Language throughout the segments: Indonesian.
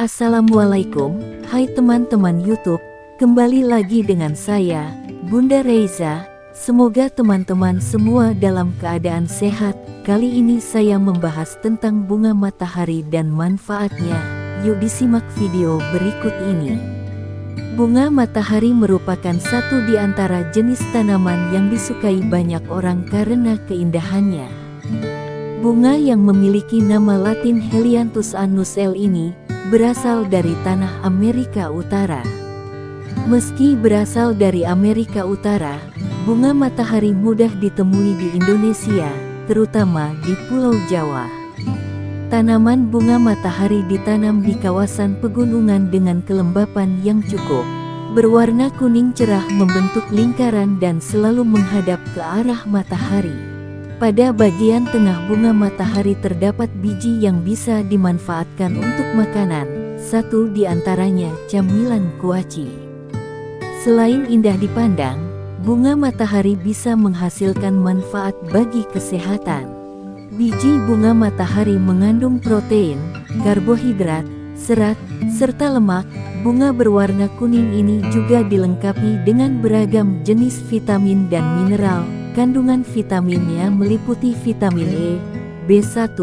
Assalamualaikum, hai teman-teman YouTube, kembali lagi dengan saya, Bunda Reza. Semoga teman-teman semua dalam keadaan sehat. Kali ini saya membahas tentang bunga matahari dan manfaatnya. Yuk disimak video berikut ini. Bunga matahari merupakan satu di antara jenis tanaman yang disukai banyak orang karena keindahannya. Bunga yang memiliki nama Latin Helianthus annus L ini berasal dari tanah Amerika Utara. Meski berasal dari Amerika Utara, bunga matahari mudah ditemui di Indonesia, terutama di Pulau Jawa. Tanaman bunga matahari ditanam di kawasan pegunungan dengan kelembapan yang cukup. Berwarna kuning cerah membentuk lingkaran dan selalu menghadap ke arah matahari. Pada bagian tengah bunga matahari terdapat biji yang bisa dimanfaatkan untuk makanan, satu di antaranya camilan kuaci. Selain indah dipandang, bunga matahari bisa menghasilkan manfaat bagi kesehatan. Biji bunga matahari mengandung protein, karbohidrat, serat, serta lemak. Bunga berwarna kuning ini juga dilengkapi dengan beragam jenis vitamin dan mineral. Kandungan vitaminnya meliputi vitamin E, B1,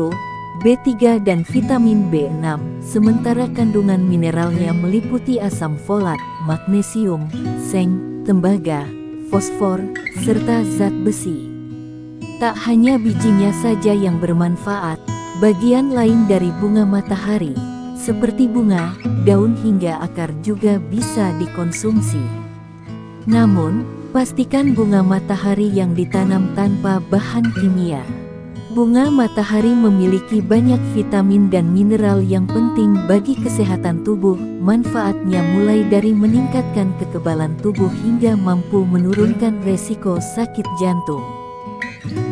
B3 dan vitamin B6, sementara kandungan mineralnya meliputi asam folat, magnesium, seng, tembaga, fosfor, serta zat besi. Tak hanya bijinya saja yang bermanfaat, bagian lain dari bunga matahari, seperti bunga, daun hingga akar juga bisa dikonsumsi. Namun, pastikan bunga matahari yang ditanam tanpa bahan kimia. Bunga matahari memiliki banyak vitamin dan mineral yang penting bagi kesehatan tubuh. Manfaatnya mulai dari meningkatkan kekebalan tubuh hingga mampu menurunkan resiko sakit jantung.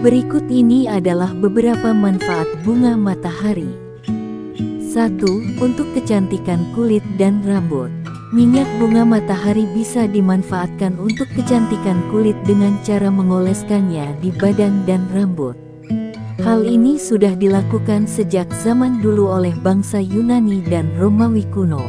Berikut ini adalah beberapa manfaat bunga matahari. 1. Untuk kecantikan kulit dan rambut. Minyak bunga matahari bisa dimanfaatkan untuk kecantikan kulit dengan cara mengoleskannya di badan dan rambut. Hal ini sudah dilakukan sejak zaman dulu oleh bangsa Yunani dan Romawi kuno.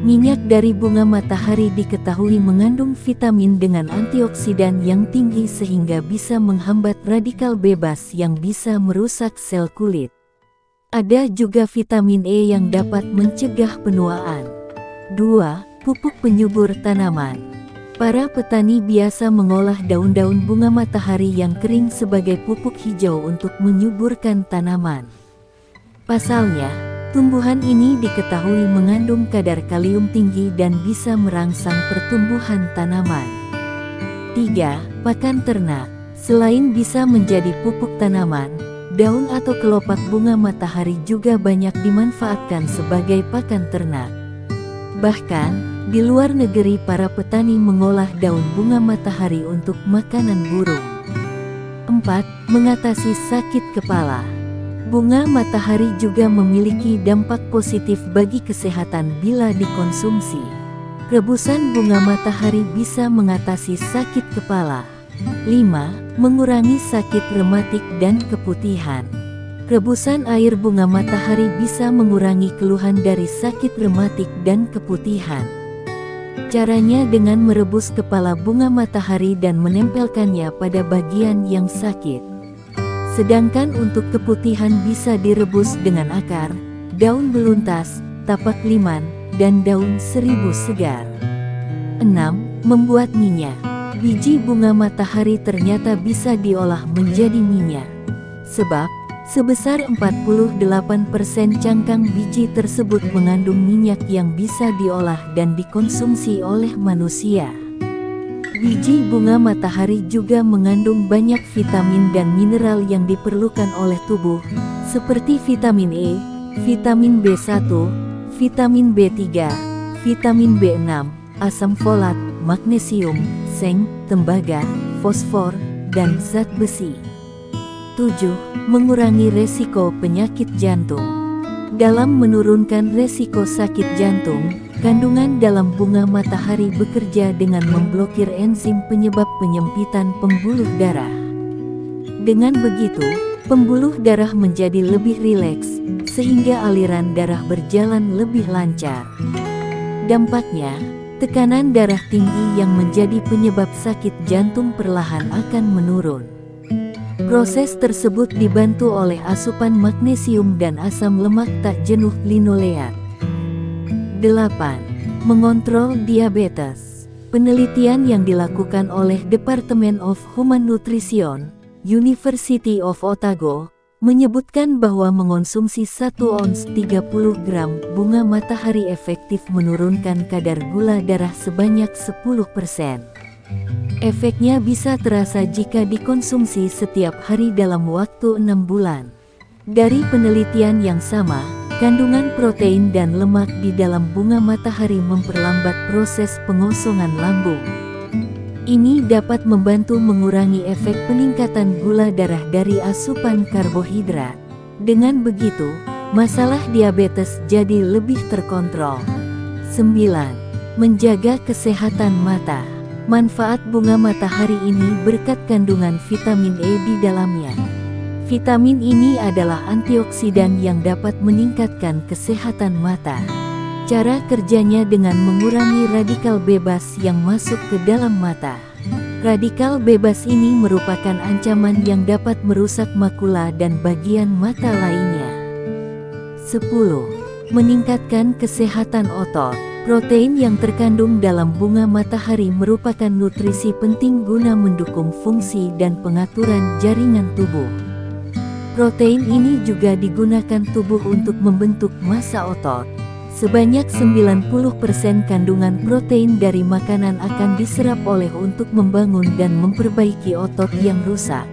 Minyak dari bunga matahari diketahui mengandung vitamin dengan antioksidan yang tinggi sehingga bisa menghambat radikal bebas yang bisa merusak sel kulit. Ada juga vitamin E yang dapat mencegah penuaan. 2. Pupuk penyubur tanaman. Para petani biasa mengolah daun-daun bunga matahari yang kering sebagai pupuk hijau untuk menyuburkan tanaman. Pasalnya, tumbuhan ini diketahui mengandung kadar kalium tinggi dan bisa merangsang pertumbuhan tanaman. 3. Pakan ternak. Selain bisa menjadi pupuk tanaman, daun atau kelopak bunga matahari juga banyak dimanfaatkan sebagai pakan ternak. Bahkan, di luar negeri para petani mengolah daun bunga matahari untuk makanan burung. 4. Mengatasi sakit kepala. Bunga matahari juga memiliki dampak positif bagi kesehatan bila dikonsumsi. Rebusan bunga matahari bisa mengatasi sakit kepala. 5. Mengurangi sakit rematik dan keputihan. Rebusan air bunga matahari bisa mengurangi keluhan dari sakit rematik dan keputihan. Caranya dengan merebus kepala bunga matahari dan menempelkannya pada bagian yang sakit. Sedangkan untuk keputihan bisa direbus dengan akar, daun beluntas, tapak liman, dan daun seribu segar. 6. Membuat minyak. Biji bunga matahari ternyata bisa diolah menjadi minyak. Sebab, sebesar 48% cangkang biji tersebut mengandung minyak yang bisa diolah dan dikonsumsi oleh manusia. Biji bunga matahari juga mengandung banyak vitamin dan mineral yang diperlukan oleh tubuh, seperti vitamin E, vitamin B1, vitamin B3, vitamin B6, asam folat, magnesium, seng, tembaga, fosfor, dan zat besi. 7. Mengurangi resiko penyakit jantung. Dalam menurunkan resiko sakit jantung, kandungan dalam bunga matahari bekerja dengan memblokir enzim penyebab penyempitan pembuluh darah. Dengan begitu, pembuluh darah menjadi lebih rileks, sehingga aliran darah berjalan lebih lancar. Dampaknya, tekanan darah tinggi yang menjadi penyebab sakit jantung perlahan akan menurun. Proses tersebut dibantu oleh asupan magnesium dan asam lemak tak jenuh linoleat. 8. Mengontrol diabetes. Penelitian yang dilakukan oleh Department of Human Nutrition, University of Otago, menyebutkan bahwa mengonsumsi 1 ons 30 gram bunga matahari efektif menurunkan kadar gula darah sebanyak 10%. Efeknya bisa terasa jika dikonsumsi setiap hari dalam waktu 6 bulan. Dari penelitian yang sama, kandungan protein dan lemak di dalam bunga matahari memperlambat proses pengosongan lambung. Ini dapat membantu mengurangi efek peningkatan gula darah dari asupan karbohidrat. Dengan begitu, masalah diabetes jadi lebih terkontrol. 9. Menjaga kesehatan mata. Manfaat bunga matahari ini berkat kandungan vitamin E di dalamnya. Vitamin ini adalah antioksidan yang dapat meningkatkan kesehatan mata. Cara kerjanya dengan mengurangi radikal bebas yang masuk ke dalam mata. Radikal bebas ini merupakan ancaman yang dapat merusak makula dan bagian mata lainnya. 10. Meningkatkan kesehatan otot. Protein yang terkandung dalam bunga matahari merupakan nutrisi penting guna mendukung fungsi dan pengaturan jaringan tubuh. Protein ini juga digunakan tubuh untuk membentuk massa otot. Sebanyak 90% kandungan protein dari makanan akan diserap oleh untuk membangun dan memperbaiki otot yang rusak.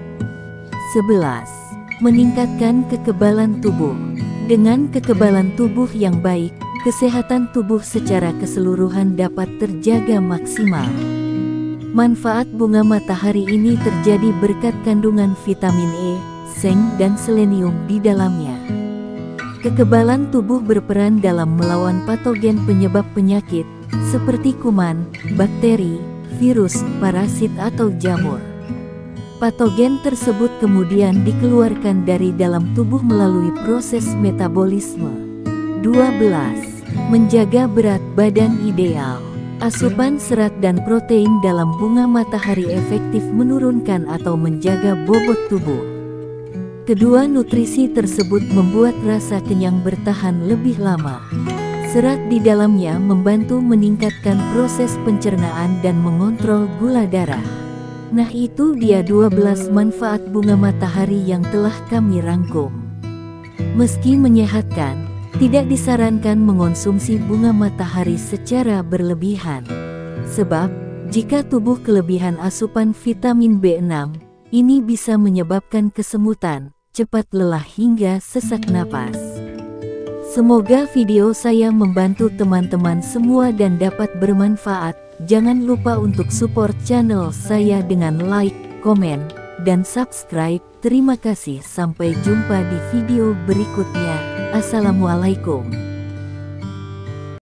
11. Meningkatkan kekebalan tubuh. Dengan kekebalan tubuh yang baik, kesehatan tubuh secara keseluruhan dapat terjaga maksimal. Manfaat bunga matahari ini terjadi berkat kandungan vitamin E, zinc dan selenium di dalamnya. Kekebalan tubuh berperan dalam melawan patogen penyebab penyakit, seperti kuman, bakteri, virus, parasit atau jamur. Patogen tersebut kemudian dikeluarkan dari dalam tubuh melalui proses metabolisme. 12. Menjaga berat badan ideal. Asupan serat dan protein dalam bunga matahari efektif menurunkan atau menjaga bobot tubuh. Kedua nutrisi tersebut membuat rasa kenyang bertahan lebih lama. Serat di dalamnya membantu meningkatkan proses pencernaan dan mengontrol gula darah. Nah, itu dia 12 manfaat bunga matahari yang telah kami rangkum. Meski menyehatkan, tidak disarankan mengonsumsi bunga matahari secara berlebihan. Sebab, jika tubuh kelebihan asupan vitamin B6, ini bisa menyebabkan kesemutan, cepat lelah hingga sesak napas. Semoga video saya membantu teman-teman semua dan dapat bermanfaat. Jangan lupa untuk support channel saya dengan like, komen, dan subscribe. Terima kasih, sampai jumpa di video berikutnya. Assalamualaikum.